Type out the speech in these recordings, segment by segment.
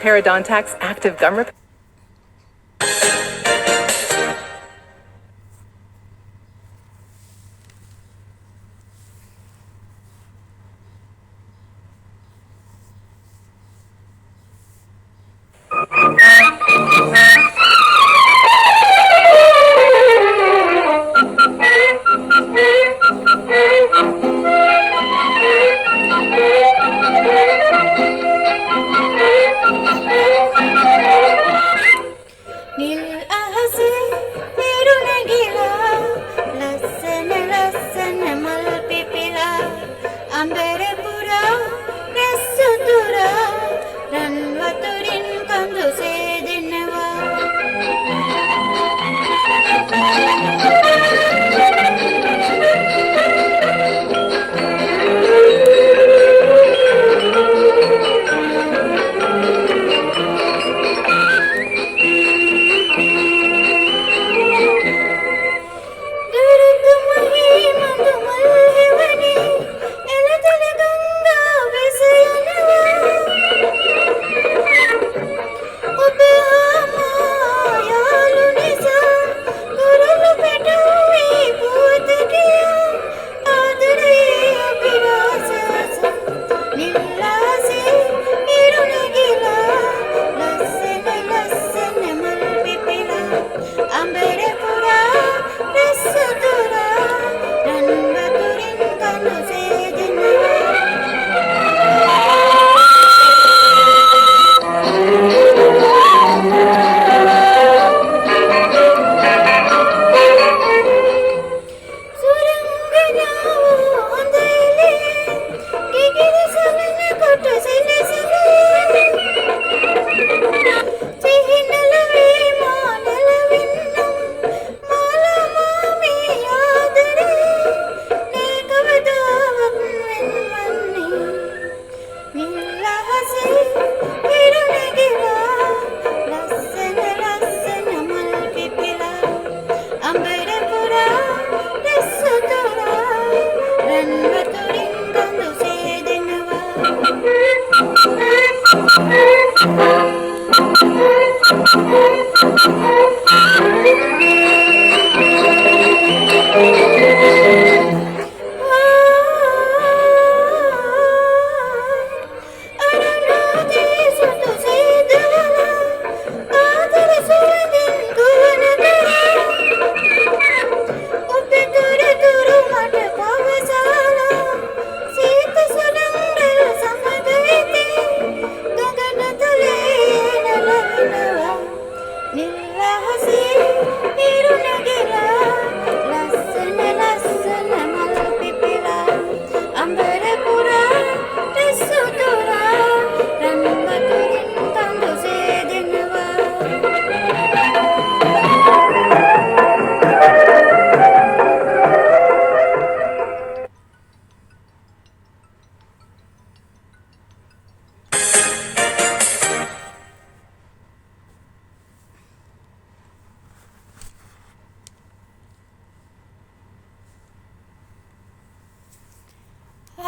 Parodontax Active Gum Repair.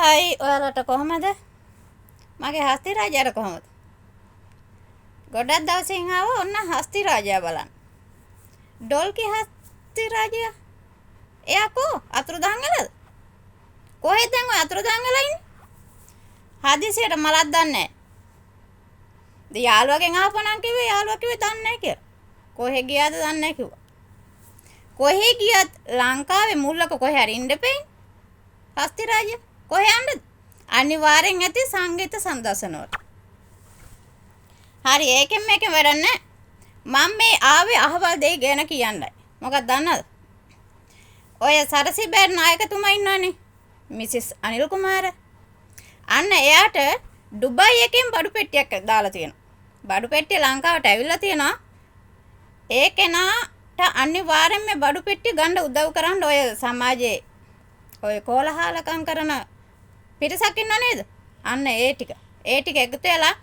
හයි ඔයාලට කොහමද? මගේ හස්ති රාජයාට කොහමද? ගොඩක් දවසින් ආවා ඔන්න හස්ති රාජයා බලන්න. ඩොල්කි හස්ති රාජයා. එයා කෝ අතුරුදහන් වෙලාද? කොහෙද දැන් ඔය අතුරුදහන් වෙලා ඉන්නේ? හදිසියට මලක් දන්නේ නැහැ. දී යාළුවගෙන් ආපනන් කිව්වේ යාළුවා කිව්වේ දන්නේ නැහැ කියලා. කොහෙ ගියාද දන්නේ නැහැ කිව්වා. කොහෙ ගියත් ලංකාවේ මුල්ලක කොහෙ හරි ඉන්න දෙපෙයි. හස්ති රාජයා කොහෙ යන්නද? අනිවාර්යෙන් ඇති සංගීත සම්දර්ශන වලට. හරි ඒකෙන් මේකෙන් වැඩක් නැහැ. මම මේ ආවේ අහවල් දෙයි ගැන කියන්නයි. මොකක්ද දන්නවද? ඔය සරසිබෑ නායකතුමා ඉන්නවනේ. මිසිස් අනිල් කුමාර. අන්න එයාට ඩුබායි එකෙන් බඩු පෙට්ටියක් දාලා තියෙනවා. බඩු පෙට්ටිය ලංකාවට ඇවිල්ලා තියෙනවා. ඒ කෙනාට අනිවාර්යෙන් මේ බඩු පෙට්ටිය ගන්න උදව් කරන්න ඔය සමාජයේ ඔය කෝලහලකම් කරන පිරිසක් ඉන්නව නේද? අන්න ඒ ටික එකතු වෙලා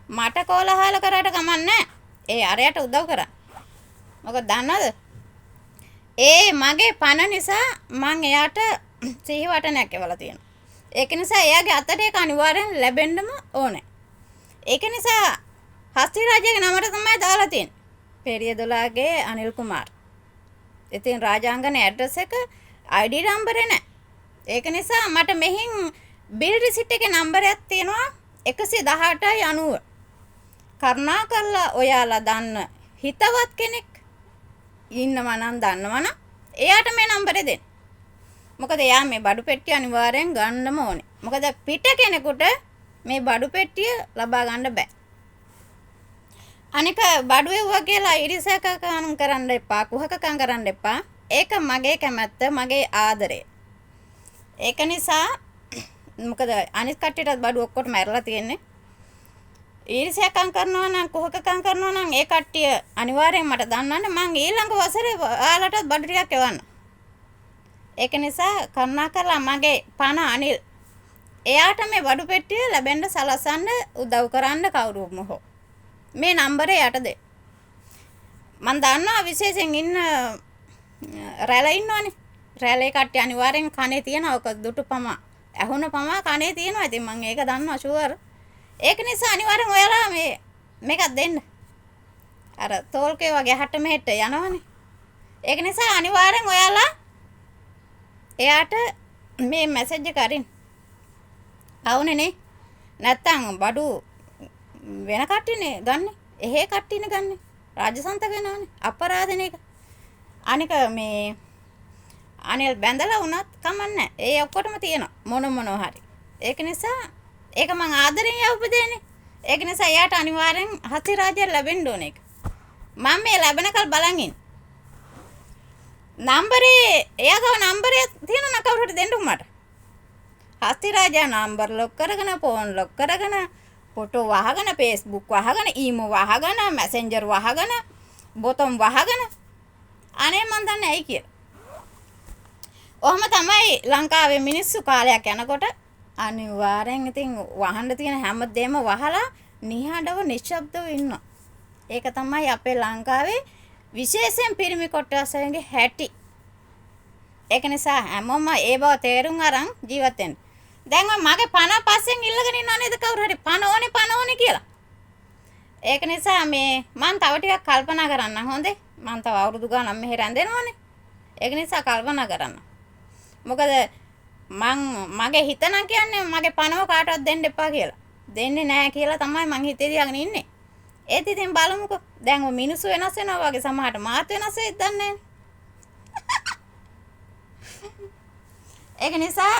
මට කෝලහල කරාට කමන්නේ. ඒ අරයට උදව් කරා. මොකද දන්නවද? ඒ මගේ පණ නිසා මං එයාට සිහිවටනයක් එවලා තියෙනවා. ඒක නිසා එයාගේ අතට ඒක අනිවාර්යෙන් ලැබෙන්නම ඕනේ. ඒක නිසා හස්ති රාජයාගේ නමට තමයි දාලා තියෙන්නේ. පෙරියදොලාගේ අනිල් කුමාර්. ඉතින් රාජාංගනේ ඇඩ්‍රස් එක ID නම්බරේ නැහැ. ඒක නිසා මට මෙහින් බිල් රිසිට් එකේ නම්බරයක් තියෙනවා 118.90. කරුණාකරලා ඔයාලා දන්න හිතවත් කෙනෙක් ඉන්නවා නම් දන්නවනම් එයාට මේ නම්බරේ දෙන්න. මොකද එයා මේ බඩු පෙට්ටිය අනිවාර්යෙන් ගන්නම ඕනේ. මොකද පිට කෙනෙකුට මේ බඩු පෙට්ටිය ලබා ගන්න බෑ. අනික බඩු එවුවා කියලා ඉරිසකකම් කරන්න එපා, කුහකකම් කරන්න එපා. ඒක මගේ කැමැත්ත, මගේ ආදරය. ඒක නිසා මොකද අනිත් කට්ටියටත් බඩු ඔක්කොටම ඇරලා තියෙන්නේ. ඊර්ෂ්‍යාකම් කරනවා නම් කුහකකම් කරනවා නම් ඒ කට්ටිය අනිවාර්යෙන් මට දන්නවනේ මං ඊළඟ වසරේ ඔයාලටත් බඩු ටිකක් එවන්න. ඒක නිසා කරුණාකරලා මගේ පණ අනිල් එයාට මේ බඩු පෙට්ටිය ලැබෙන්න සලසන්න උදව් කරන්න කවුරුම හෝ මේ නම්බරේ යට දෙන්න. මං දන්නවා විශේෂයෙන් ඉන්න රැළ ඉන්නවනේ. රැළේ කට්ටිය අනිවාර්යෙන් කනේ තියනවා. ඔක දුටු පමා ඇහුණ පමා කනේ තියෙනවා. ඉතින් මම ඒක දන්නවා ෂුවර්. ඒක නිසා අනිවාර්යෙන් ඔයාලා මේකක් දෙන්න. අර තෝල්කේ වගේ හට මෙහෙට යනවනේ. ඒක නිසා අනිවාර්යෙන් ඔයාලා එයාට මේ මැසේජ් එක අරින්න. අවුනේ නේ. නැත්තම් බඩු වෙන කට්ටියනේ ගන්නෙ. එහෙ කට්ටියනේ ගන්නෙ. රාජසන්ත වෙනවනේ. අපරාධනේ එක. අනික මේ අනිල් බැඳලා වුණත් කමන්නේ. ඒ ඔක්කොටම තියෙනවා මොනවා හරි. ඒක නිසා ඒක මං ආදරෙන් යවපු දෙන්නේ. ඒක නිසා එයාට අනිවාර්යෙන් හස්ති රාජයා ලැබෙන්න ඕන එක. මම මේ ලැබෙනකල් බලන් ඉන්න. නම්බරේ එයාගේ නම්බරය තියෙනවා කවුරු හරි දෙන්න මට. හස්ති රාජයා නම්බර් ලොක් කරගෙන ෆෝන් ලොක් කරගෙන ෆොටෝ වහගෙන Facebook වහගෙන ඊමෝ වහගෙන මැසෙන්ජර් වහගෙන බොතම් වහගෙන අනේ මන් දන්නේ ඇයි කියලා. ඔහම තමයි ලංකාවේ මිනිස්සු කාලයක් යනකොට අනිවාර්යෙන් ඉතින් වහන්න තියෙන හැම දෙම වහලා නිහඬව නිශ්ශබ්දව ඉන්නවා. ඒක තමයි අපේ ලංකාවේ විශේෂයෙන් පිරිමි කොට්ටාසයන්ගේ හැටි. ඒක නිසා හැමෝම ඒ බව තේරුම් අරන් ජීවත් වෙන්න. දැන් මගේ පණ පස්සෙන් ඉල්ලගෙන ඉන්නව නේද කවුරු හරි පණ ඕනේ කියලා. ඒක නිසා මේ මං තව ටිකක් කල්පනා කරන්න හොඳේ. මං තව අවුරුදු ගානක් මෙහෙ රැඳෙනවනේ. ඒක නිසා කල්පනා කරන්න. මොකද මගේ හිත නම් කියන්නේ මගේ පණව කාටවත් දෙන්න එපා කියලා. දෙන්නේ නැහැ කියලා තමයි මං හිතේ තියාගෙන ඉන්නේ. ඒත් ඉතින් බලමුකෝ. දැන් ඔය මිනිස්සු වෙනස් වෙනවා වගේ සමහරට මාත් වෙනස් වෙයිද දන්නේ නැහැ. ඒක නිසා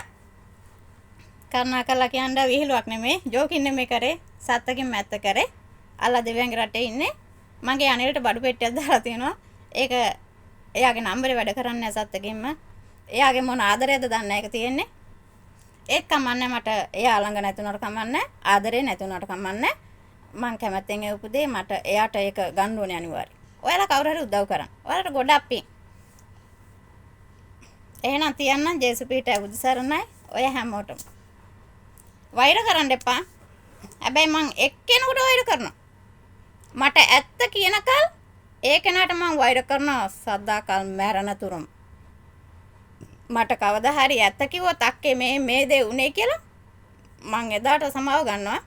කරුණාකරලා කියන්න විහිළුවක් නෙමෙයි, ජෝකින් නෙමෙයි කරේ, සත්තකින් මැත්ත කරේ. අල්ලා දෙවියන්ගේ රටේ ඉන්නේ. මගේ අනිලට බඩු පෙට්ටියක් දාලා තියෙනවා. ඒක එයාගේ නම්බරේ වැඩ කරන්නේ නැහැ සත්තකින්ම. එයාගේ මොන ආදරයද දන්නේ ඒක තියෙන්නේ. ඒක කමන්නේ මට එයා ළඟ නැතුණාට කමන්නේ. ආදරේ නැතුණාට කමන්නේ. මං කැමැත්තෙන් ඒ උපදේ මට එයාට ඒක ගන්න ඕනේ අනිවාර්යයෙන්. ඔයාලා කවුරු හරි උදව් කරන්න. ඔයාලට ගොඩක් පිං. එහෙනම් තියන්නම් ජේසුපීට උදසරණයි ඔය හැමෝටම. වෛර කරන්න එපා. හැබැයි මං එක්කෙනෙකුට වෛර කරනවා. මට ඇත්ත කියනකල් ඒ කෙනාට මං වෛර කරනවා සදාකල් මැරෙන තුරුම. මට කවදා හරි ඇත්ත කිව්වොත් අක්කේ මේ දේ උනේ කියලා මං එදාට සමාව ගන්නවා.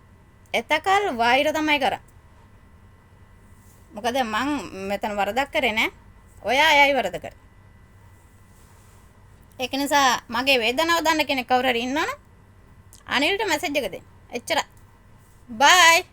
එතකල් වෛර තමයි කරා. මොකද මං මෙතන වරදක් කරේ නෑ. ඔයා අයයි වරද කරේ. ඒක නිසා මගේ වේදනාව දන්න කෙනෙක් කවුරු හරි ඉන්නවනම් අනිල්ට මැසේජ් එක දෙන්න. එච්චරයි. බයි.